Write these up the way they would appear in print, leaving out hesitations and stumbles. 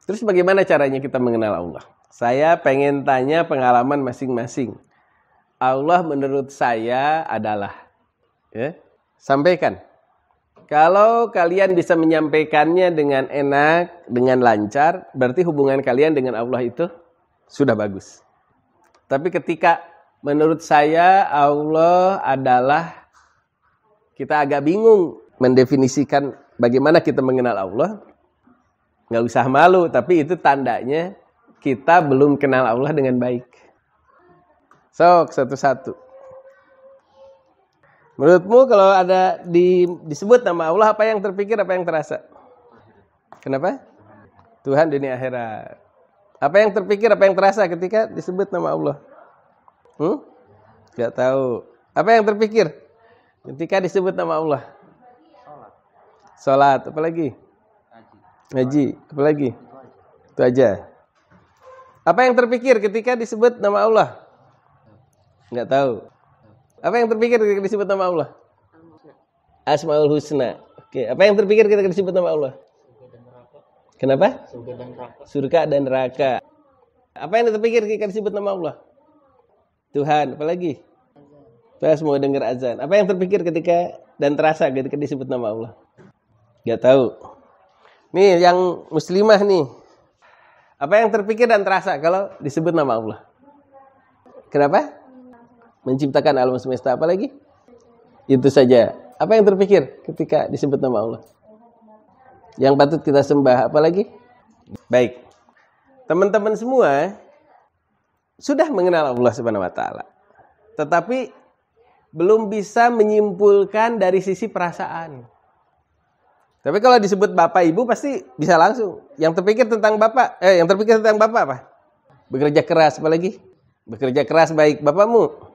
Terus bagaimana caranya kita mengenal Allah? Saya pengen tanya pengalaman masing-masing. Allah menurut saya adalah, ya, sampaikan. Kalau kalian bisa menyampaikannya dengan enak, dengan lancar, berarti hubungan kalian dengan Allah itu sudah bagus. Tapi ketika menurut saya Allah adalah, kita agak bingung mendefinisikan bagaimana kita mengenal Allah, nggak usah malu, tapi itu tandanya kita belum kenal Allah dengan baik. Sok, satu-satu. Menurutmu kalau ada disebut nama Allah, apa yang terpikir, apa yang terasa? Kenapa? Tuhan dunia akhirat. Apa yang terpikir, apa yang terasa ketika disebut nama Allah? Gak tahu. Apa yang terpikir ketika disebut nama Allah? Salat. Apa lagi? Ngaji. Apa lagi? Itu aja. Apa yang terpikir ketika disebut nama Allah? Gak tahu. Apa yang terpikir ketika disebut nama Allah? Asmaul Husna. Oke. Apa yang terpikir ketika disebut nama Allah? Kenapa? Surga dan neraka. Apa yang terpikir ketika disebut nama Allah? Tuhan. Apa lagi? Pas mau dengar azan. Apa yang terpikir ketika dan terasa ketika disebut nama Allah? Gak tahu. Nih yang muslimah nih. Apa yang terpikir dan terasa kalau disebut nama Allah? Kenapa? Menciptakan alam semesta. Apa lagi? Itu saja. Apa yang terpikir ketika disebut nama Allah? Yang patut kita sembah. Apa lagi? Baik. Teman-teman semua sudah mengenal Allah Subhanahu wa taala. Tetapi belum bisa menyimpulkan dari sisi perasaan. Tapi kalau disebut bapak ibu pasti bisa langsung. Yang terpikir tentang bapak, yang terpikir tentang bapak apa? Bekerja keras. Apa lagi? Bekerja keras baik. Bapakmu?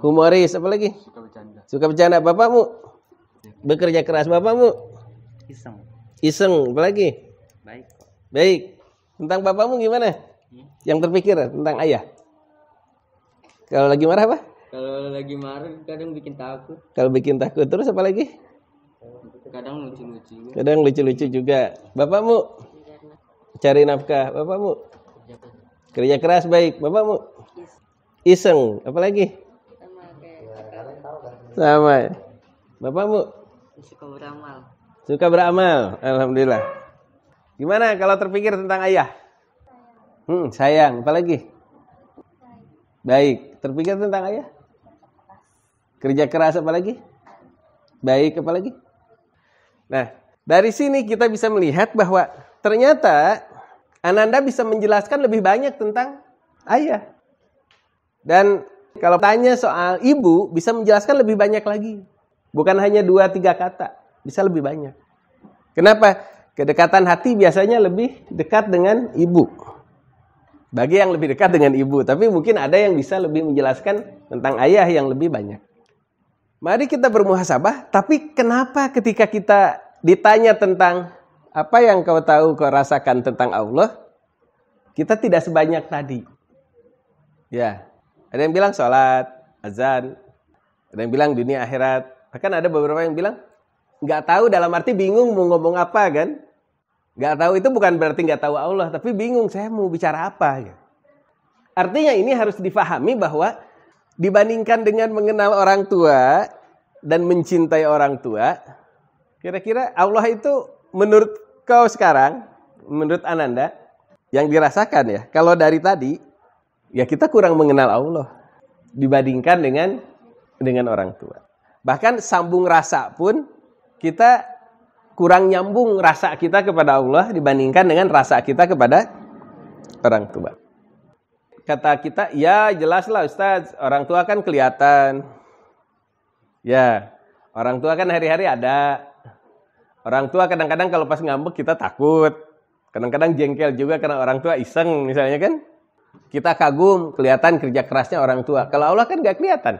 Humoris. Apa lagi? Suka bercanda. Bapakmu? Bekerja keras. Bapakmu? Iseng. Apa lagi? Baik. Tentang bapakmu gimana? Yang terpikir tentang ayah? Kalau lagi marah apa? Kalau lagi marah kadang bikin takut. Kalau bikin takut. Terus apa lagi? Kadang lucu-lucu. Kadang lucu-lucu juga. Bapakmu? Cari nafkah. Bapakmu? Kerja keras baik. Bapakmu? Iseng. Apa lagi? Sama. Bapakmu? Suka beramal. Alhamdulillah. Gimana kalau terpikir tentang ayah? Sayang. Apa lagi? Baik. Terpikir tentang ayah? Kerja keras. Apa lagi? Baik. Apa lagi? Nah, dari sini kita bisa melihat bahwa ternyata Ananda bisa menjelaskan lebih banyak tentang ayah. Dan kalau tanya soal ibu, bisa menjelaskan lebih banyak lagi. Bukan hanya 2-3 kata, bisa lebih banyak. Kenapa? Kedekatan hati biasanya lebih dekat dengan ibu. Bagi yang lebih dekat dengan ibu, tapi mungkin ada yang bisa lebih menjelaskan tentang ayah yang lebih banyak. Mari kita bermuhasabah, tapi kenapa ketika kita ditanya tentang apa yang kau tahu, kau rasakan tentang Allah, kita tidak sebanyak tadi? Ya, ada yang bilang sholat, azan, ada yang bilang dunia akhirat. Bahkan ada beberapa yang bilang nggak tahu, dalam arti bingung mau ngomong apa kan? Nggak tahu itu bukan berarti nggak tahu Allah, tapi bingung saya mau bicara apa. Ya. Artinya ini harus difahami bahwa dibandingkan dengan mengenal orang tua dan mencintai orang tua, kira-kira Allah itu menurut kau sekarang, menurut Ananda, yang dirasakan ya, kalau dari tadi, ya kita kurang mengenal Allah dibandingkan dengan orang tua. Bahkan sambung rasa pun kita kurang nyambung rasa kita kepada Allah dibandingkan dengan rasa kita kepada orang tua. Kata kita, ya jelaslah Ustaz, orang tua kan kelihatan. Ya, orang tua kan hari-hari ada. Orang tua kadang-kadang kalau pas ngambek kita takut. Kadang-kadang jengkel juga karena orang tua iseng misalnya kan. Kita kagum, kelihatan kerja kerasnya orang tua. Kalau Allah kan gak kelihatan.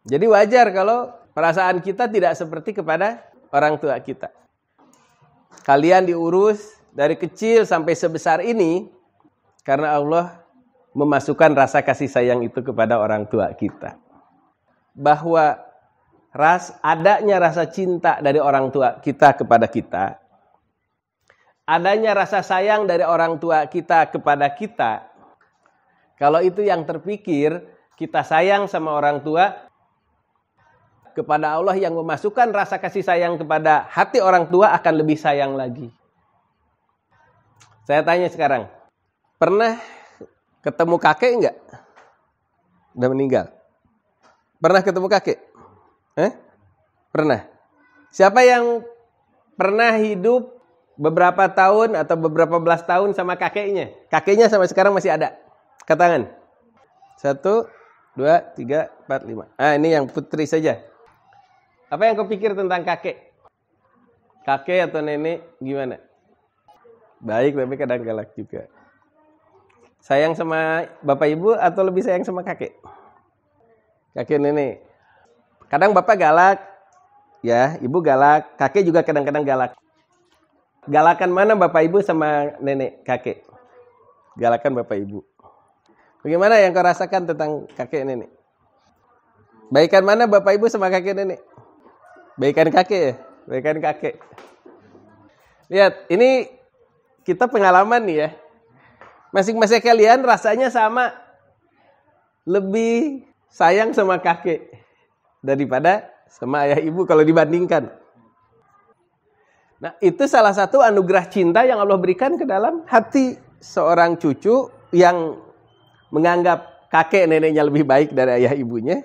Jadi wajar kalau perasaan kita tidak seperti kepada orang tua kita. Kalian diurus dari kecil sampai sebesar ini karena Allah memasukkan rasa kasih sayang itu kepada orang tua kita. Bahwa adanya rasa cinta dari orang tua kita kepada kita adanya rasa sayang dari orang tua kita kepada kita, kalau itu yang terpikir, kita sayang sama orang tua, kepada Allah yang memasukkan rasa kasih sayang kepada hati orang tua akan lebih sayang lagi. Saya tanya sekarang, pernah ketemu kakek enggak? Udah meninggal. Pernah ketemu kakek? Pernah. Siapa yang pernah hidup beberapa tahun atau beberapa belas tahun sama kakeknya? Kakeknya sampai sekarang masih ada. Angkat tangan. 1, 2, 3, 4, 5. Ini yang putri saja. Apa yang kau pikir tentang kakek? Kakek atau nenek gimana? Baik, tapi kadang galak juga. Sayang sama bapak ibu atau lebih sayang sama kakek? Kakek nenek. Kadang bapak galak, ya, ibu galak, kakek juga kadang-kadang galak. Galakan mana bapak ibu sama nenek, kakek? Galakan bapak ibu. Bagaimana yang kau rasakan tentang kakek nenek? Baikan mana bapak ibu sama kakek nenek? Baikan kakek ya? Baikan kakek. Lihat, ini kita pengalaman nih ya. Masing-masing kalian rasanya sama. Lebih sayang sama kakek daripada sama ayah ibu kalau dibandingkan. Nah, itu salah satu anugerah cinta yang Allah berikan ke dalam hati seorang cucu yang menganggap kakek neneknya lebih baik dari ayah ibunya.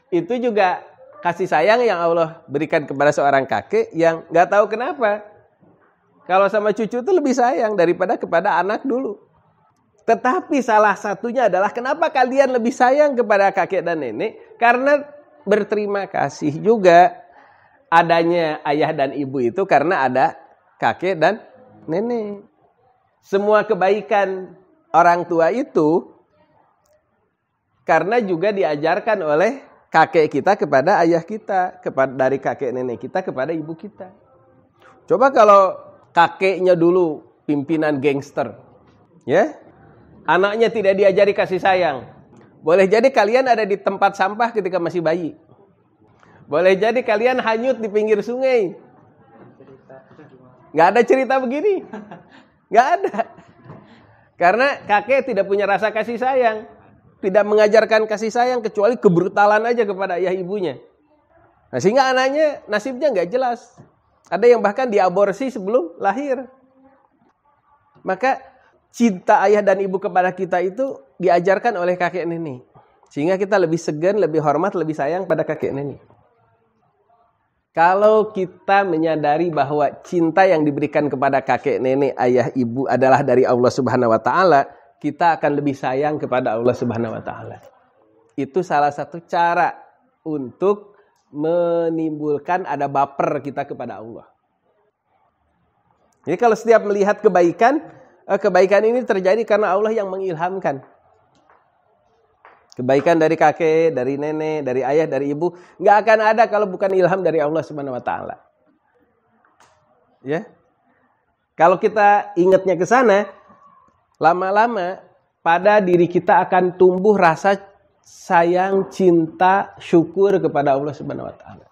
Itu juga kasih sayang yang Allah berikan kepada seorang kakek yang gak tahu kenapa. Kalau sama cucu itu lebih sayang daripada kepada anak dulu. Tetapi salah satunya adalah kenapa kalian lebih sayang kepada kakek dan nenek? Karena berterima kasih juga adanya ayah dan ibu itu karena ada kakek dan nenek. Semua kebaikan orang tua itu karena juga diajarkan oleh kakek kita kepada ayah kita, dari kakek nenek kita kepada ibu kita. Coba kalau kakeknya dulu pimpinan gangster, ya, anaknya tidak diajari kasih sayang. Boleh jadi kalian ada di tempat sampah ketika masih bayi. Boleh jadi kalian hanyut di pinggir sungai. Nggak ada cerita begini. Nggak ada. Karena kakek tidak punya rasa kasih sayang. Tidak mengajarkan kasih sayang kecuali kebrutalan aja kepada ayah ibunya. Nah, sehingga anaknya nasibnya nggak jelas. Ada yang bahkan diaborsi sebelum lahir. Maka cinta ayah dan ibu kepada kita itu diajarkan oleh kakek nenek. Sehingga kita lebih segan, lebih hormat, lebih sayang pada kakek nenek. Kalau kita menyadari bahwa cinta yang diberikan kepada kakek nenek, ayah ibu adalah dari Allah Subhanahu wa taala, kita akan lebih sayang kepada Allah Subhanahu wa taala. Itu salah satu cara untuk menimbulkan ada baper kita kepada Allah. Jadi kalau setiap melihat kebaikan, kebaikan ini terjadi karena Allah yang mengilhamkan. Kebaikan dari kakek, dari nenek, dari ayah, dari ibu nggak akan ada kalau bukan ilham dari Allah Subhanahu wa taala. Ya. Kalau kita ingatnya ke sana, lama-lama pada diri kita akan tumbuh rasa sayang, cinta, syukur kepada Allah Subhanahu wa taala.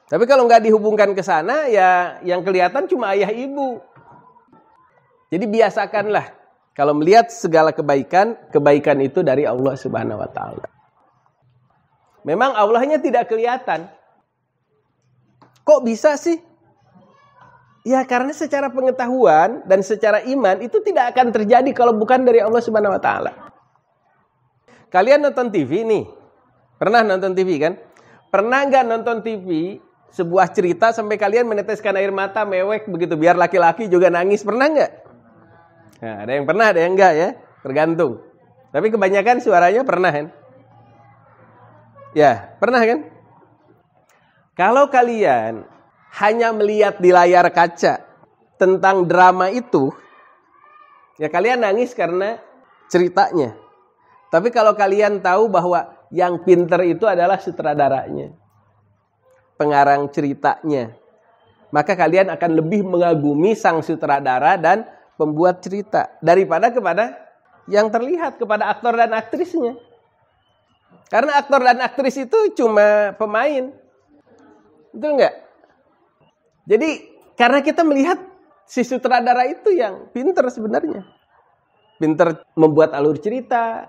Tapi kalau nggak dihubungkan ke sana, ya yang kelihatan cuma ayah ibu. Jadi biasakanlah kalau melihat segala kebaikan, kebaikan itu dari Allah Subhanahu wa taala. Memang Allahnya tidak kelihatan. Kok bisa sih? Ya karena secara pengetahuan dan secara iman itu tidak akan terjadi kalau bukan dari Allah Subhanahu wa taala. Kalian nonton TV nih. Pernah nonton TV kan? Pernah nggak nonton TV sebuah cerita sampai kalian meneteskan air mata mewek begitu biar laki-laki juga nangis? Pernah nggak? Nah, ada yang pernah, ada yang enggak ya. Tergantung. Tapi kebanyakan suaranya pernah kan? Ya, pernah kan? Kalau kalian hanya melihat di layar kaca tentang drama itu, ya kalian nangis karena ceritanya. Tapi kalau kalian tahu bahwa yang pinter itu adalah sutradaranya, pengarang ceritanya, maka kalian akan lebih mengagumi sang sutradara dan pembuat cerita daripada kepada yang terlihat, kepada aktor dan aktrisnya. Karena aktor dan aktris itu cuma pemain. Betul nggak? Jadi Karena kita melihat si sutradara itu yang pinter sebenarnya. Pinter membuat alur cerita,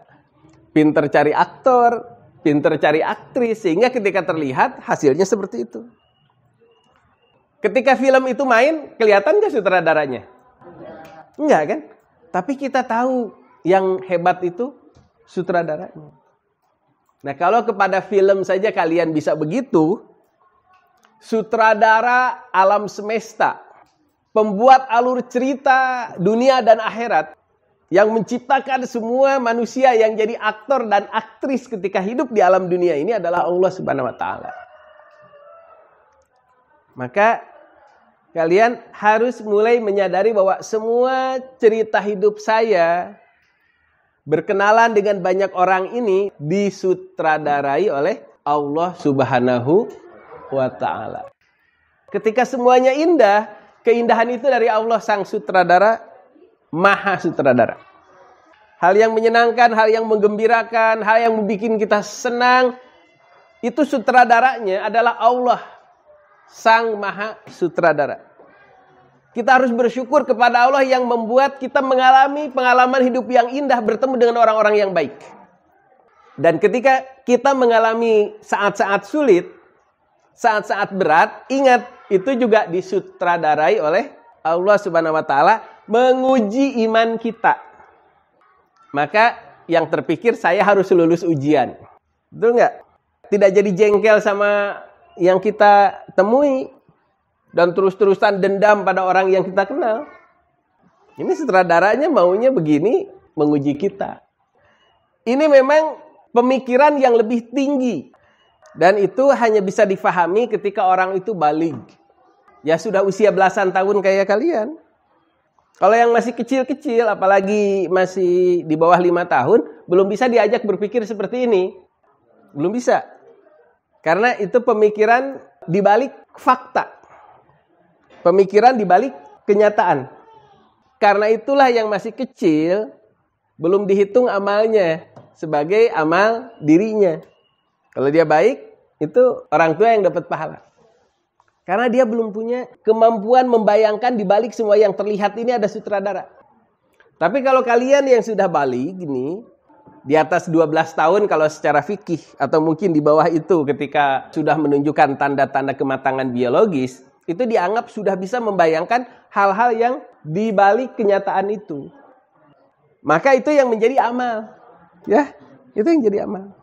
pinter cari aktor, pinter cari aktris. Sehingga ketika terlihat hasilnya seperti itu. Ketika film itu main, kelihatan gak sutradaranya? Enggak kan? Tapi kita tahu yang hebat itu sutradaranya. Nah, kalau kepada film saja kalian bisa begitu, sutradara alam semesta, pembuat alur cerita dunia dan akhirat, yang menciptakan semua manusia yang jadi aktor dan aktris ketika hidup di alam dunia ini adalah Allah Subhanahu wa taala. Maka kalian harus mulai menyadari bahwa semua cerita hidup saya, berkenalan dengan banyak orang ini disutradarai oleh Allah Subhanahu wa ta'ala. Ketika semuanya indah, keindahan itu dari Allah sang sutradara, maha sutradara. Hal yang menyenangkan, hal yang menggembirakan, hal yang membuat kita senang, itu sutradaranya adalah Allah sang maha sutradara. Kita harus bersyukur kepada Allah yang membuat kita mengalami pengalaman hidup yang indah bertemu dengan orang-orang yang baik. Dan ketika kita mengalami saat-saat sulit, saat-saat berat, ingat itu juga disutradarai oleh Allah Subhanahu wa taala menguji iman kita. Maka yang terpikir saya harus lulus ujian. Betul nggak? Tidak jadi jengkel sama yang kita temui dan terus-terusan dendam pada orang yang kita kenal. Ini sutradaranya maunya begini, menguji kita. Ini memang pemikiran yang lebih tinggi. Dan itu hanya bisa difahami ketika orang itu baligh. Ya sudah usia belasan tahun kayak kalian. Kalau yang masih kecil-kecil, apalagi masih di bawah 5 tahun, belum bisa diajak berpikir seperti ini. Belum bisa. Karena itu pemikiran dibalik fakta. Pemikiran dibalik kenyataan. Karena itulah yang masih kecil, belum dihitung amalnya sebagai amal dirinya. Kalau dia baik, itu orang tua yang dapat pahala. Karena dia belum punya kemampuan membayangkan di balik semua yang terlihat ini ada sutradara. Tapi kalau kalian yang sudah balik gini, di atas 12 tahun kalau secara fikih, atau mungkin di bawah itu ketika sudah menunjukkan tanda-tanda kematangan biologis, itu dianggap sudah bisa membayangkan hal-hal yang di balik kenyataan itu. Maka itu yang menjadi amal. Ya, itu yang jadi amal.